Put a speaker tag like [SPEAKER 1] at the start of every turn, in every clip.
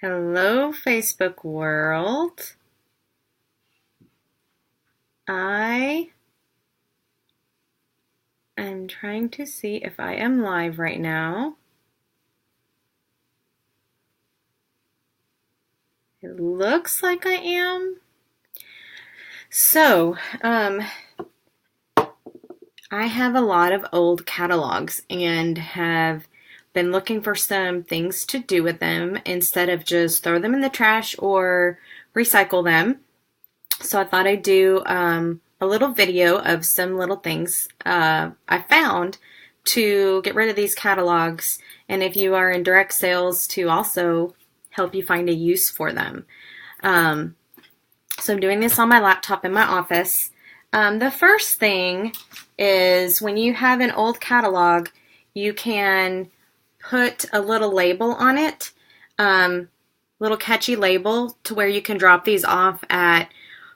[SPEAKER 1] Hello, Facebook world. I am trying to see if I am live right now. It looks like I am. So, I have a lot of old catalogs and have been looking for some things to do with them instead of just throw them in the trash or recycle them. So I thought I'd do a little video of some little things I found to get rid of these catalogs, and if you are in direct sales, to also help you find a use for them. So I'm doing this on my laptop in my office. The first thing is when you have an old catalog, you can put a little label on it, little catchy label to where you can drop these off at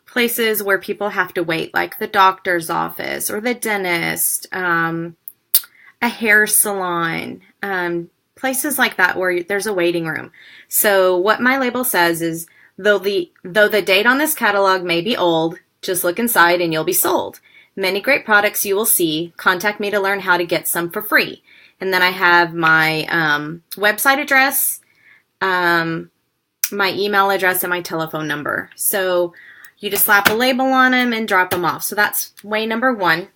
[SPEAKER 1] places where people have to wait, like the doctor's office or the dentist, a hair salon, places like that where there's a waiting room. So what my label says is, though the date on this catalog may be old, just look inside and you'll be sold. Many great products you will see. Contact me to learn how to get some for free. And then I have my website address, my email address, and my telephone number. So you just slap a label on them and drop them off. So that's way number one.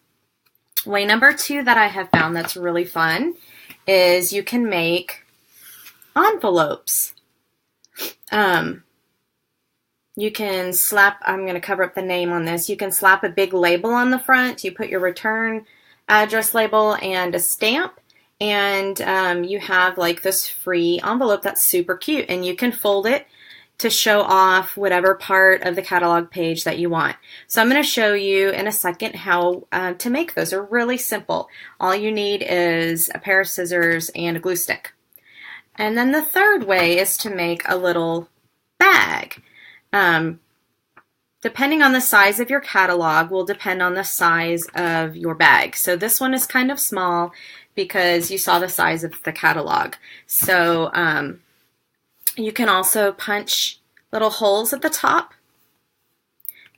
[SPEAKER 1] Way number two that I have found that's really fun is you can make envelopes. You can slap, I'm going to cover up the name on this. You can slap a big label on the front. You put your return address label and a stamp, and you have like this free envelope that's super cute, and you can fold it to show off whatever part of the catalog page that you want. So I'm going to show you in a second how to make those. They're really simple. All you need is a pair of scissors and a glue stick. And then the third way is to make a little bag. Depending on the size of your catalog will depend on the size of your bag. So this one is kind of small because you saw the size of the catalog. So you can also punch little holes at the top.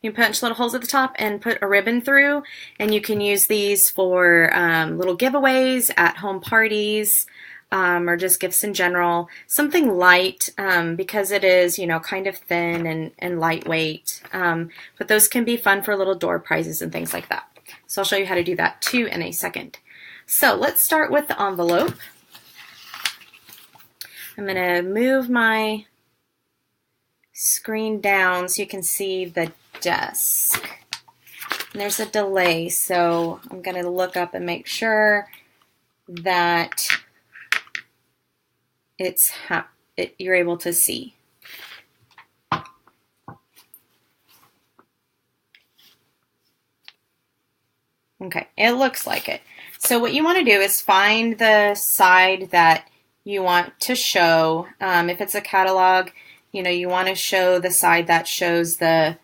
[SPEAKER 1] You can punch little holes at the top and put a ribbon through, and you can use these for little giveaways at home parties, or just gifts in general. Something light, because it is, kind of thin and lightweight. But those can be fun for little door prizes and things like that. So I'll show you how to do that too in a second. So let's start with the envelope. I'm going to move my screen down so you can see the desk. And there's a delay, so I'm going to look up and make sure that you're able to see. Okay, it looks like it. So what you want to do is find the side that you want to show. If it's a catalog, you want to show the side that shows the,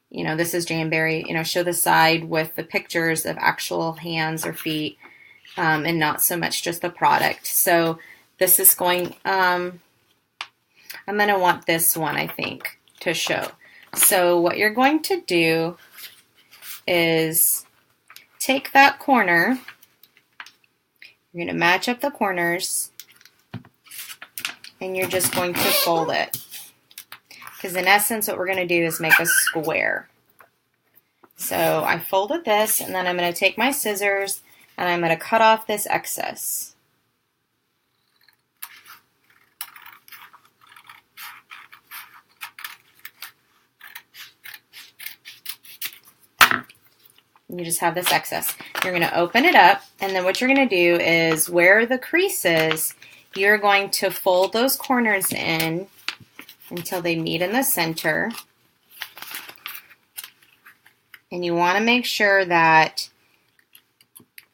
[SPEAKER 1] this is Jamberry, show the side with the pictures of actual hands or feet, and not so much just the product. So this is going, I'm going to want this one, I think, to show. So what you're going to do is take that corner, you're going to match up the corners, and you're just going to fold it. Because in essence, what we're going to do is make a square. So I folded this, and then I'm going to take my scissors, and I'm going to cut off this excess. You just have this excess. You're going to open it up, and then what you're going to do is where the crease is, you're going to fold those corners in until they meet in the center. And you want to make sure that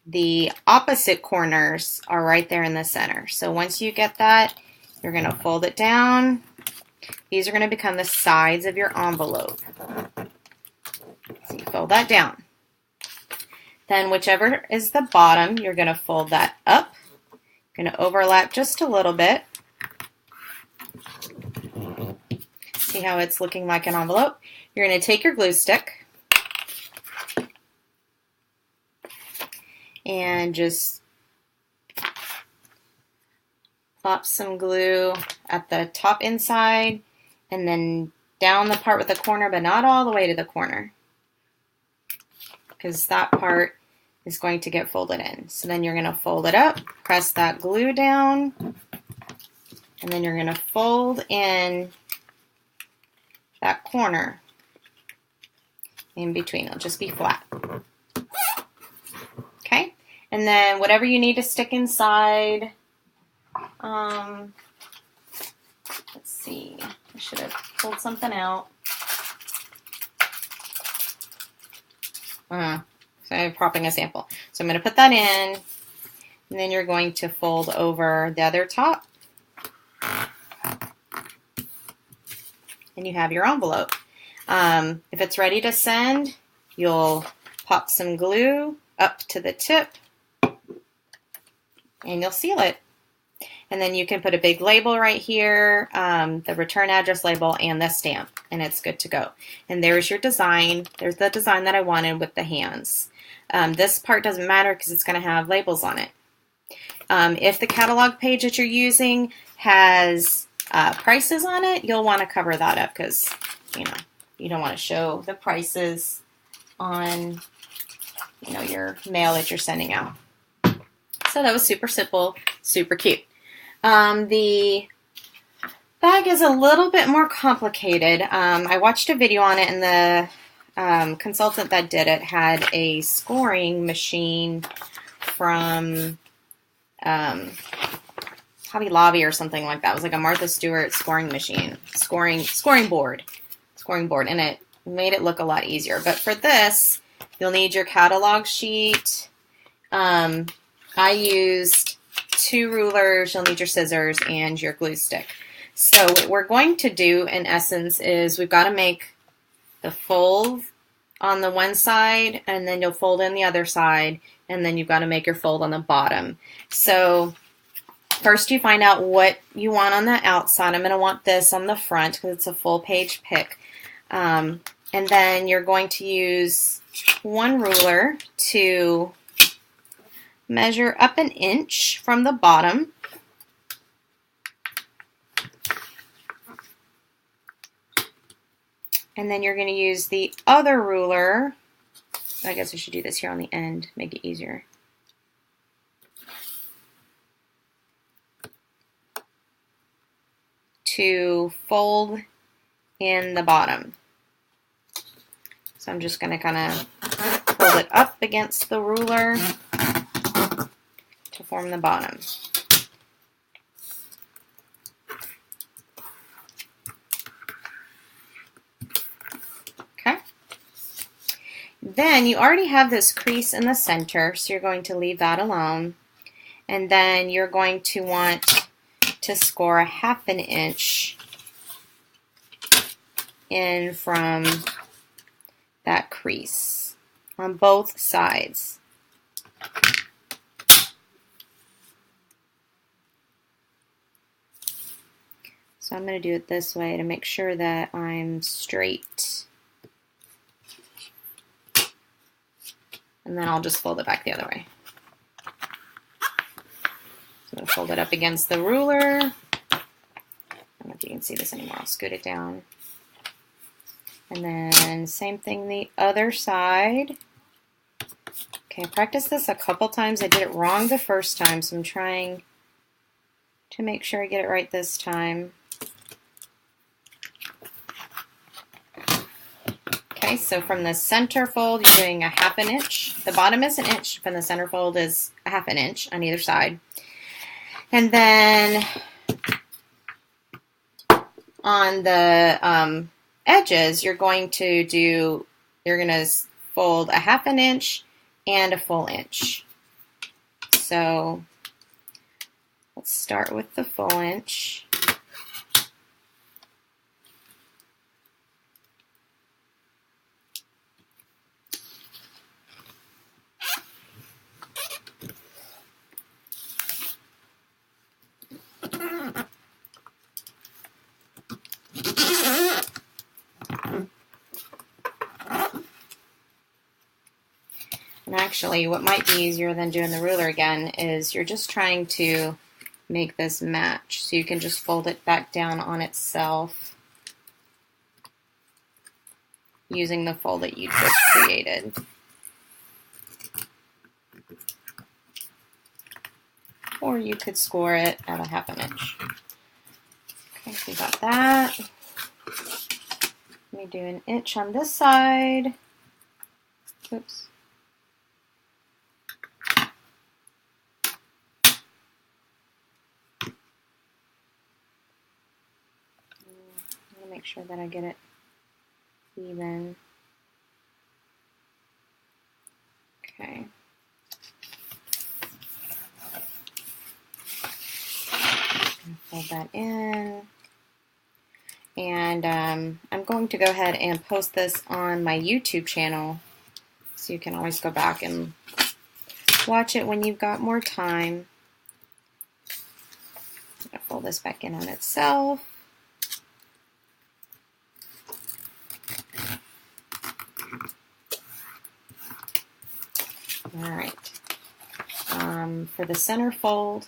[SPEAKER 1] the opposite corners are right there in the center. So once you get that, you're going to fold it down. These are going to become the sides of your envelope. So you fold that down. Then whichever is the bottom, you're going to fold that up. You're going to overlap just a little bit. See how it's looking like an envelope? You're going to take your glue stick and just plop some glue at the top inside and then down the part with the corner, but not all the way to the corner, because that part is going to get folded in. So then you're going to fold it up, press that glue down, and then you're going to fold in that corner in between. It'll just be flat. Okay, and then whatever you need to stick inside, let's see, I should have pulled something out. So I'm propping a sample. So I'm going to put that in, and then you're going to fold over the other top, and you have your envelope. If it's ready to send, you'll pop some glue up to the tip, and you'll seal it. And then you can put a big label right here, the return address label and the stamp, and it's good to go. And there's your design. There's the design that I wanted with the hands. This part doesn't matter because it's going to have labels on it. If the catalog page that you're using has prices on it, you'll want to cover that up because, you know, you don't want to show the prices on, you know, your mail that you're sending out. So that was super simple, super cute. The bag is a little bit more complicated. I watched a video on it, and the consultant that did it had a scoring machine from Hobby Lobby or something like that. It was like a Martha Stewart scoring machine, scoring board, and it made it look a lot easier. But for this, you'll need your catalog sheet. I used 2 rulers, you'll need your scissors, and your glue stick. So what we're going to do, in essence, is we've got to make the fold on the one side, and then you'll fold in the other side, and then you've got to make your fold on the bottom. So first you find out what you want on the outside. I'm going to want this on the front because it's a full page pick. And then you're going to use 1 ruler to measure up 1 inch from the bottom. And then you're going to use the other ruler. I guess I should do this here on the end, make it easier. To fold in the bottom. So I'm just going to kind of hold it up against the ruler to form the bottom. Okay. Then you already have this crease in the center, so you're going to leave that alone. And then you're going to want to score a 1/2 inch in from that crease on both sides. So I'm going to do it this way to make sure that I'm straight. And then I'll just fold it back the other way. So I'm going to fold it up against the ruler. I don't know if you can see this anymore. I'll scoot it down. And then same thing the other side. Okay, I practiced this a couple times. I did it wrong the first time, so I'm trying to make sure I get it right this time. Okay, so from the center fold, you're doing a 1/2 inch. The bottom is 1 inch, from the center fold is a 1/2 inch on either side. And then on the edges, you're going to fold a 1/2 inch and a full inch. So let's start with the full inch. And actually, what might be easier than doing the ruler again is you're just trying to make this match. So you can just fold it back down on itself using the fold that you just created. Or you could score it at a 1/2 inch. Okay, so we got that. Let me do an inch on this side. Oops. I'm going to make sure that I get it even. Okay. Fold that in. And I'm going to go ahead and post this on my YouTube channel, so you can always go back and watch it when you've got more time. I'm going to fold this back in on itself. All right. For the center fold,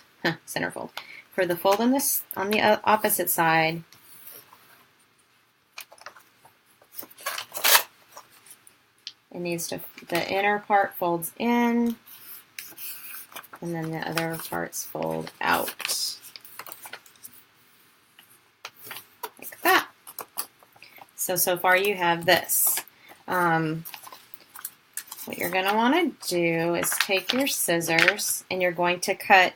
[SPEAKER 1] for the fold on the opposite side, it needs to, the inner part folds in, and then the other parts fold out. Like that. So far you have this. What you're going to want to do is take your scissors and you're going to cut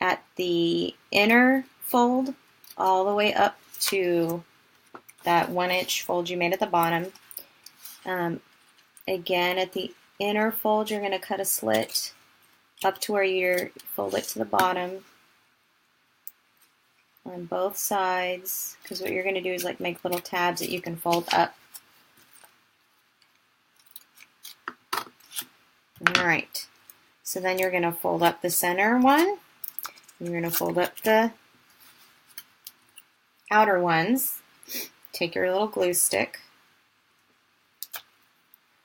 [SPEAKER 1] at the inner fold all the way up to that 1-inch fold you made at the bottom. Again, at the inner fold, you're going to cut a slit up to where you fold it to the bottom on both sides, because what you're going to do is like make little tabs that you can fold up. All right, so then you're going to fold up the center one. You're going to fold up the outer ones. Take your little glue stick,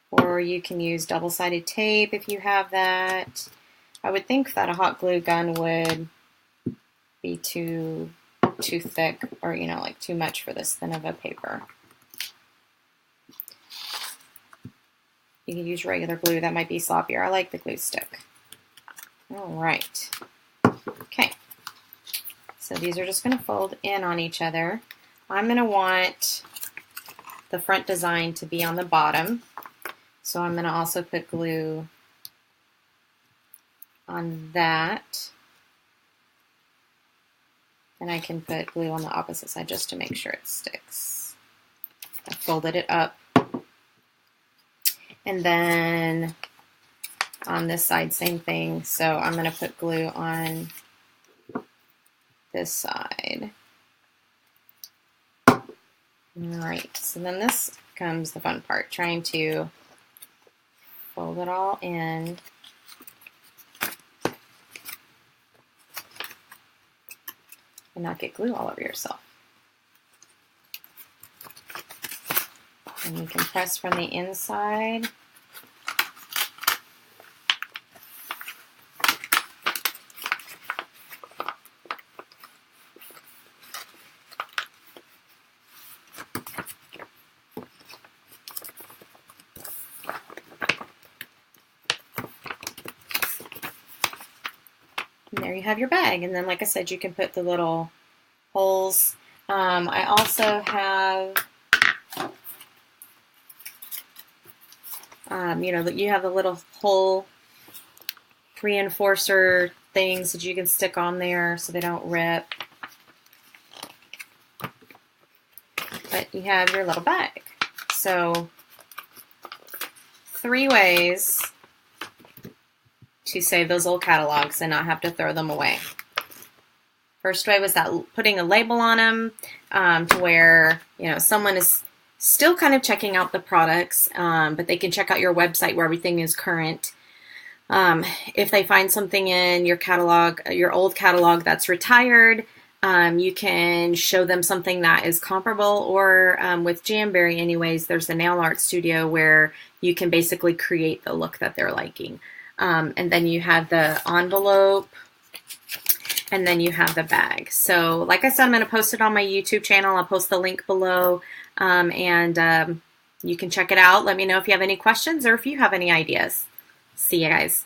[SPEAKER 1] or you can use double-sided tape if you have that. I would think that a hot glue gun would be too thick, or like too much for this thin of a paper. You can use regular glue, that might be sloppier. I like the glue stick. All right. Okay. So these are just going to fold in on each other. I'm going to want the front design to be on the bottom. So I'm going to also put glue on that. And I can put glue on the opposite side just to make sure it sticks. I folded it up. And then on this side, same thing. So I'm going to put glue on this side. All right, so then this comes the fun part, trying to fold it all in. And not get glue all over yourself. And you can press from the inside. And there you have your bag. And then, like I said, you can put the little holes. I also have, you have the little hole reinforcer things that you can stick on there so they don't rip. But you have your little bag. So 3 ways to save those old catalogs and not have to throw them away. First way was that putting a label on them to where someone is still kind of checking out the products, but they can check out your website where everything is current. If they find something in your catalog, your old catalog that's retired, You can show them something that is comparable, or with Jamberry anyways, there's a nail art studio where you can basically create the look that they're liking. And then you have the envelope, and then you have the bag. So like I said, I'm going to post it on my YouTube channel. I'll post the link below, and you can check it out. Let me know if you have any questions or if you have any ideas. See you guys.